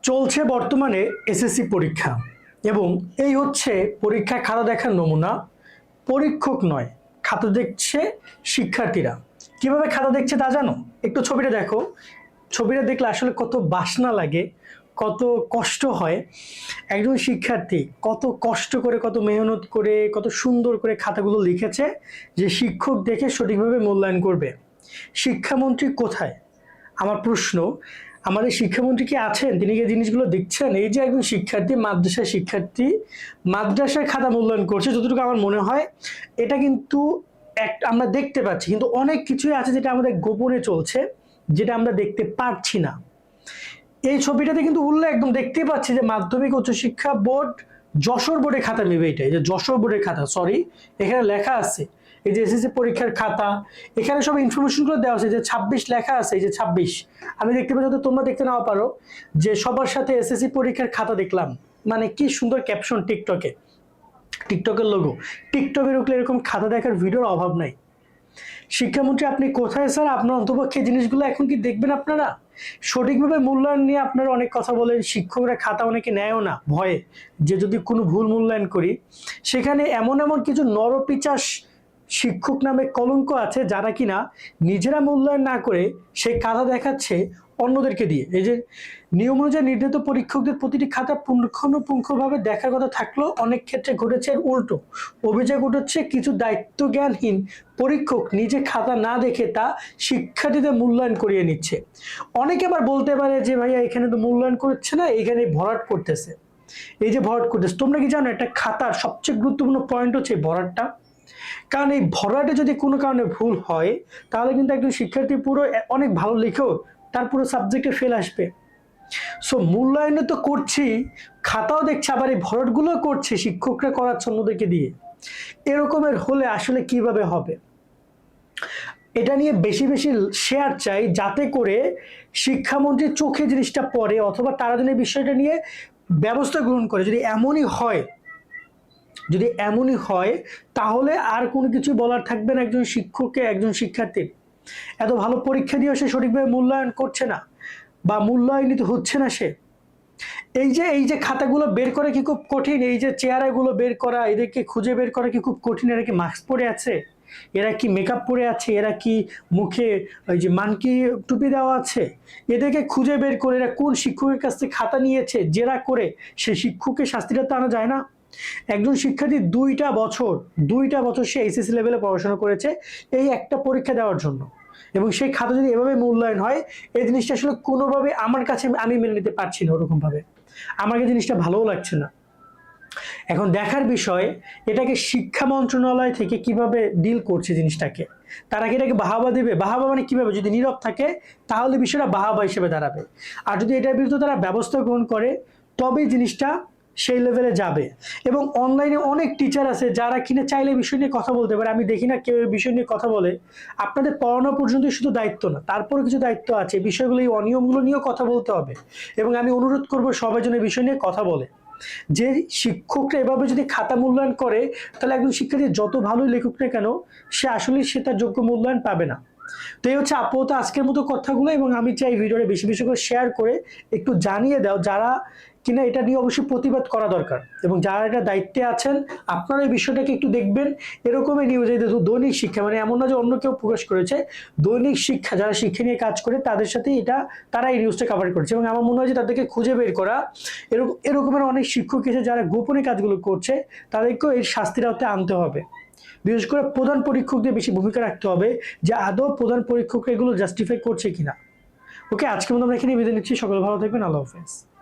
চলছে বর্তমানে এসএসসি পরীক্ষা এবং এই হচ্ছে পরীক্ষা খাতা দেখার নমুনা। পরীক্ষক নয়, খাতা দেখছে শিক্ষার্থীরা। কিভাবে খাতা দেখছে তা জানো? একটু ছবিটা দেখো। ছবিটা দেখলে আসলে কত বাসনা লাগে, কত কষ্ট হয়। একজন শিক্ষার্থী কত কষ্ট করে, কত মেহনত করে, কত সুন্দর করে খাতাগুলো লিখেছে যে শিক্ষক দেখে সঠিকভাবে মূল্যায়ন করবে। শিক্ষামন্ত্রী কোথায়? আমার প্রশ্ন, আমাদের শিক্ষামন্ত্রী কি আছেন? তিনি কি জিনিসগুলো দেখছেন? এই যে একজন শিক্ষার্থী, মাদ্রাসার শিক্ষার্থী মাদ্রাসার খাতা মূল্যায়ন করছে, যতটুকু আমার মনে হয় এটা কিন্তু আমরা দেখতে পাচ্ছি, কিন্তু অনেক কিছুই আছে যেটা আমাদের গোপনে চলছে, যেটা আমরা দেখতে পাচ্ছি না। এই ছবিটাতে কিন্তু উল্লেখ একদম দেখতেই পাচ্ছি যে মাধ্যমিক উচ্চশিক্ষা বোর্ড যশোর বোর্ডের খাতা নেবে। এটাই যে যশোর বোর্ডের খাতা, সরি, এখানে লেখা আছে এই যে এসএসসি পরীক্ষার খাতা। এখানে সব ইনফরমেশনগুলো দেওয়া আছে যে 26 লেখা আছে, এই যে 26 আমি দেখতে পাচ্ছি, তো তোমরা দেখতে নাও পারো যে সবার সাথে এসএসসি পরীক্ষার খাতা দেখলাম। মানে কি সুন্দর ক্যাপশন, টিকটকের লোগো। টিকটকের উপরে এরকম খাতা দেখার ভিডিওর অভাব নাই। শিক্ষামন্ত্রী আপনি কোথায় স্যার? আপনার অন্তপক্ষে জিনিসগুলো এখন কি দেখবেন আপনারা? সঠিকভাবে মূল্যায়ন নিয়ে আপনারা অনেক কথা বলেন, শিক্ষকরা খাতা অনেকে নেয়ও না ভয়ে, যে যদি কোনো ভুল মূল্যায়ন করি। সেখানে এমন এমন কিছু নরপিচাস শিক্ষক নামে কলঙ্ক আছে যারা কিনা নিজেরা মূল্যায়ন না করে সেই খাতা দেখাচ্ছে অন্যদেরকে দিয়ে। এই যে নিয়ম অনুযায়ী নির্ধারিত পরীক্ষকদের প্রতিটি খাতা পুঙ্খানুপুঙ্খভাবে দেখার কথা থাকলেও অনেক ক্ষেত্রে ঘটেছে উল্টো। অভিযোগ উঠেছে কিছু দায়িত্বজ্ঞানহীন পরীক্ষক নিজে খাতা না দেখে তা শিক্ষার্থীদের মূল্যায়ন করিয়ে নিচ্ছে। অনেকে আবার বলতে পারে যে ভাইয়া এখানে তো মূল্যায়ন করছে না, এখানে ভরাট করতেছে। এই যে ভরাট করতেছে, তোমরা কি জানো একটা খাতার সবচেয়ে গুরুত্বপূর্ণ পয়েন্ট হচ্ছে ভরাটটা। কারণ এই ভরাটে যদি কোনো কারণে ভুল হয় তাহলে কিন্তু একজন শিক্ষার্থী পুরো অনেক ভালো লিখেও তার পুরো সাবজেক্টে ফেল আসবে। সো মূল্যায়নে তো করছি, খাতাও দেখছে, আবার এই ভরাটগুলো করছে শিক্ষকরা করাচ্ছে অন্যদেরকে দিয়ে। এরকমের হলে আসলে কিভাবে হবে? এটা নিয়ে বেশি বেশি শেয়ার চাই, যাতে করে শিক্ষামন্ত্রীর চোখে জিনিসটা পড়ে, অথবা তারা যেন এই বিষয়টা নিয়ে ব্যবস্থা গ্রহণ করে। যদি এমনই হয় তাহলে আর কোনো কিছু বলার থাকবে না একজন শিক্ষককে, একজন শিক্ষার্থীর। এত ভালো পরীক্ষা দিয়ে সে সঠিকভাবে মূল্যায়ন করছে না বা মূল্যায়নিত হচ্ছে না সে। এই যে খাতাগুলো বের করা কি খুব কঠিন? এই যে চেহারাগুলো বের করা, এদেরকে খুঁজে বের করা কি খুব কঠিন? এরা কি মাস্ক পরে আছে? এরা কি মেকআপ পরে আছে? এরা কি মুখে ওই যে মানকি টুপি দেওয়া আছে? এদেরকে খুঁজে বের করে এরা কোন শিক্ষকের কাছ থেকে খাতা নিয়েছে জেরা করে সেই শিক্ষকের শাস্তিটা তো আনা যায় না? একজন শিক্ষার্থী দুইটা বছর সে এসএসসি লেভেলে পড়াশোনা করেছে এই একটা পরীক্ষা দেওয়ার জন্য, এবং সেই খাতা যদি এভাবে মূল্যায়ন হয়, এই জিনিসটা আসলে কোনোভাবে আমার কাছে আমি মেনে নিতে পারছি না। ওরকম ভাবে আমাকে জিনিসটা ভালোও লাগছে না। এখন দেখার বিষয় এটাকে শিক্ষা মন্ত্রণালয় থেকে কিভাবে ডিল করছে জিনিসটাকে। তারা কি এটাকে বাহাবা দেবে? বাহাবা মানে কিভাবে? যদি নীরব থাকে তাহলে বিষয়টা বাহাবা হিসেবে দাঁড়াবে, আর যদি এটার বিরুদ্ধে তারা ব্যবস্থা গ্রহণ করে তবেই জিনিসটা সেই লেভেলে যাবে। এবং অনলাইনে অনেক টিচার আছে যারা কিনা চাইলে বিষয় নিয়ে কথা বলতে পারে। আমি দেখি না কেউ এই বিষয় নিয়ে কথা বলে। আপনাদের পড়ানো পর্যন্ত শুধু দায়িত্ব না, তারপরে কিছু দায়িত্ব আছে, বিষয়গুলো, এই অনিয়মগুলো নিয়েও কথা বলতে হবে। এবং আমি অনুরোধ করবো সবাই যেন এই বিষয় নিয়ে কথা বলে। যে শিক্ষকরা এভাবে যদি খাতা মূল্যায়ন করে তাহলে একজন শিক্ষার্থী যত ভালোই লেখুক না কেন, সে তার যোগ্য মূল্যায়ন পাবে না। তো এই হচ্ছে আপাতত আজকের মতো কথাগুলো, এবং আমি চাই ভিডিওটা বেশি বেশি করে শেয়ার করে একটু জানিয়ে দাও যারা কিনা এটা নিয়ে অবশ্যই প্রতিবাদ করা দরকার, এবং যারা এটা দায়িত্বে আছেন আপনারা এই বিষয়টাকে একটু দেখবেন। এরকমই নিউজ, এই দৈনিক শিক্ষা, মানে এমন না যে অন্য কেউ প্রকাশ করেছে, দৈনিক শিক্ষা যারা শিক্ষা নিয়ে কাজ করে তাদের সাথে তারা এই নিউজটা কভার করেছে। এবং আমার মনে হয় যে তাদেরকে খুঁজে বের করা, এরকমের অনেক শিক্ষক এসে যারা গোপনে কাজগুলো করছে তাদেরকেও এর শাস্তির আওতায় আনতে হবে। বিশেষ করে প্রধান পরীক্ষকদের বেশি ভূমিকা রাখতে হবে যে আদৌ প্রধান পরীক্ষকরা এগুলো জাস্টিফাই করছে কিনা। ওকে, আজকের মতো আমরা এখানে বিদায় নিচ্ছি। সকলে ভালো থাকবেন। আল্লাহ হাফেজ।